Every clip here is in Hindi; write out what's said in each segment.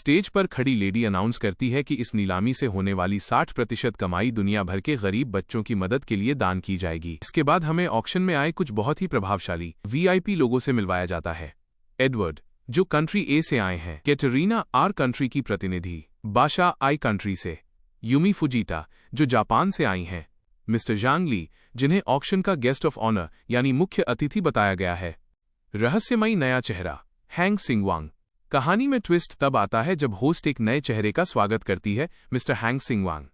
स्टेज पर खड़ी लेडी अनाउंस करती है कि इस नीलामी से होने वाली 60% कमाई दुनिया भर के गरीब बच्चों की मदद के लिए दान की जाएगी। इसके बाद हमें ऑक्शन में आए कुछ बहुत ही प्रभावशाली वीआईपी लोगों से मिलवाया जाता है। एडवर्ड, जो कंट्री ए से आए हैं, कैटरीना आर कंट्री की प्रतिनिधि, बाशा आई कंट्री से, यूमी फुजीटा जो जापान से आई हैं, मिस्टर जांग ली जिन्हें ऑक्शन का गेस्ट ऑफ ऑनर यानी मुख्य अतिथि बताया गया है, रहस्यमयी नया चेहरा हैंग सिंगवांग। कहानी में ट्विस्ट तब आता है जब होस्ट एक नए चेहरे का स्वागत करती है, मिस्टर हैंग सिंगवांग।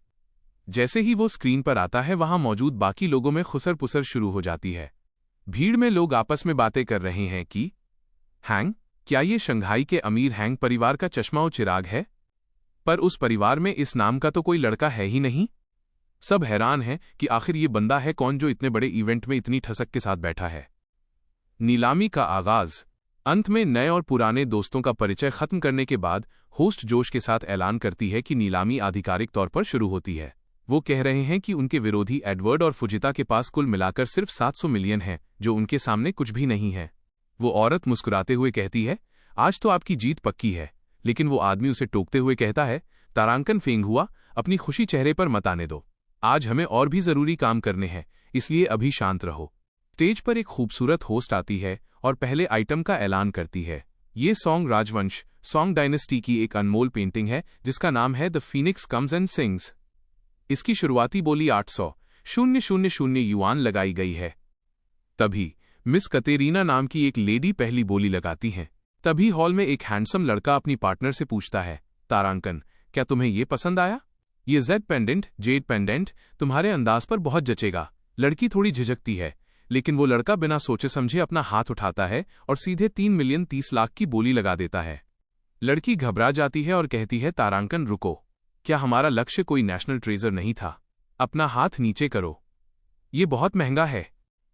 जैसे ही वो स्क्रीन पर आता है वहां मौजूद बाकी लोगों में खुसर पुसर शुरू हो जाती है। भीड़ में लोग आपस में बातें कर रहे हैं कि हैंग, क्या ये शंघाई के अमीर हैंग परिवार का चश्मा और चिराग है? पर उस परिवार में इस नाम का तो कोई लड़का है ही नहीं। सब हैरान हैं कि आखिर ये बंदा है कौन जो इतने बड़े इवेंट में इतनी ठसक के साथ बैठा है। नीलामी का आगाज। अंत में नए और पुराने दोस्तों का परिचय खत्म करने के बाद होस्ट जोश के साथ ऐलान करती है कि नीलामी आधिकारिक तौर पर शुरू होती है। वो कह रहे हैं कि उनके विरोधी एडवर्ड और फुजिता के पास कुल मिलाकर सिर्फ 700 मिलियन है, जो उनके सामने कुछ भी नहीं है। वो औरत मुस्कुराते हुए कहती है, आज तो आपकी जीत पक्की है। लेकिन वो आदमी उसे टोकते हुए कहता है, तारांकन फेंग हुआ, अपनी खुशी चेहरे पर मत आने दो। आज हमें और भी जरूरी काम करने हैं, इसलिए अभी शांत रहो। स्टेज पर एक खूबसूरत होस्ट आती है और पहले आइटम का ऐलान करती है। ये सॉन्ग राजवंश सॉन्ग डायनेस्टी की एक अनमोल पेंटिंग है जिसका नाम है the Phoenix comes and sings. इसकी शुरुआती बोली 800,000 युआन लगाई गई है। तभी मिस कतेरीना नाम की एक लेडी पहली बोली लगाती हैं। तभी हॉल में एक हैंडसम लड़का अपनी पार्टनर से पूछता है, तारांकन, क्या तुम्हें ये पसंद आया? ये जेड पेंडेंट तुम्हारे अंदाज पर बहुत जचेगा। लड़की थोड़ी झिझकती है, लेकिन वो लड़का बिना सोचे समझे अपना हाथ उठाता है और सीधे 3,30,00,000 की बोली लगा देता है। लड़की घबरा जाती है और कहती है, तारांकन रुको, क्या हमारा लक्ष्य कोई नेशनल ट्रेजर नहीं था? अपना हाथ नीचे करो, ये बहुत महंगा है।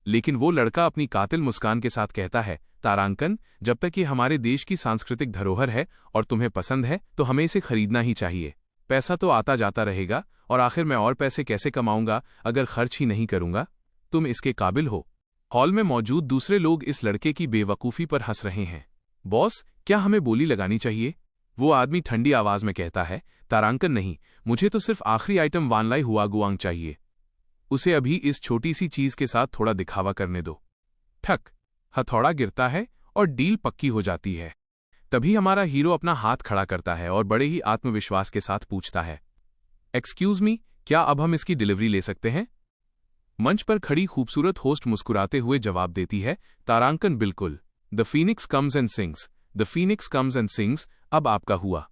लेकिन वो लड़का अपनी कातिल मुस्कान के साथ कहता है, तारांकन, जब तक ये हमारे देश की सांस्कृतिक धरोहर है और तुम्हें पसंद है तो हमें इसे खरीदना ही चाहिए। पैसा तो आता जाता रहेगा और आखिर मैं और पैसे कैसे कमाऊंगा अगर खर्च ही नहीं करूंगा? तुम इसके काबिल हो। हॉल में मौजूद दूसरे लोग इस लड़के की बेवकूफ़ी पर हंस रहे हैं। बॉस, क्या हमें बोली लगानी चाहिए? वो आदमी ठंडी आवाज में कहता है, तारांकन नहीं, मुझे तो सिर्फ आखिरी आइटम वानलाई हुआ गुआंग चाहिए। उसे अभी इस छोटी सी चीज के साथ थोड़ा दिखावा करने दो। ठक, हथौड़ा गिरता है और डील पक्की हो जाती है। तभी हमारा हीरो अपना हाथ खड़ा करता है और बड़े ही आत्मविश्वास के साथ पूछता है, एक्सक्यूज मी, क्या अब हम इसकी डिलीवरी ले सकते हैं? मंच पर खड़ी खूबसूरत होस्ट मुस्कुराते हुए जवाब देती है, तारांकन बिल्कुल। The Phoenix comes and sings, the Phoenix comes and sings, अब आपका हुआ।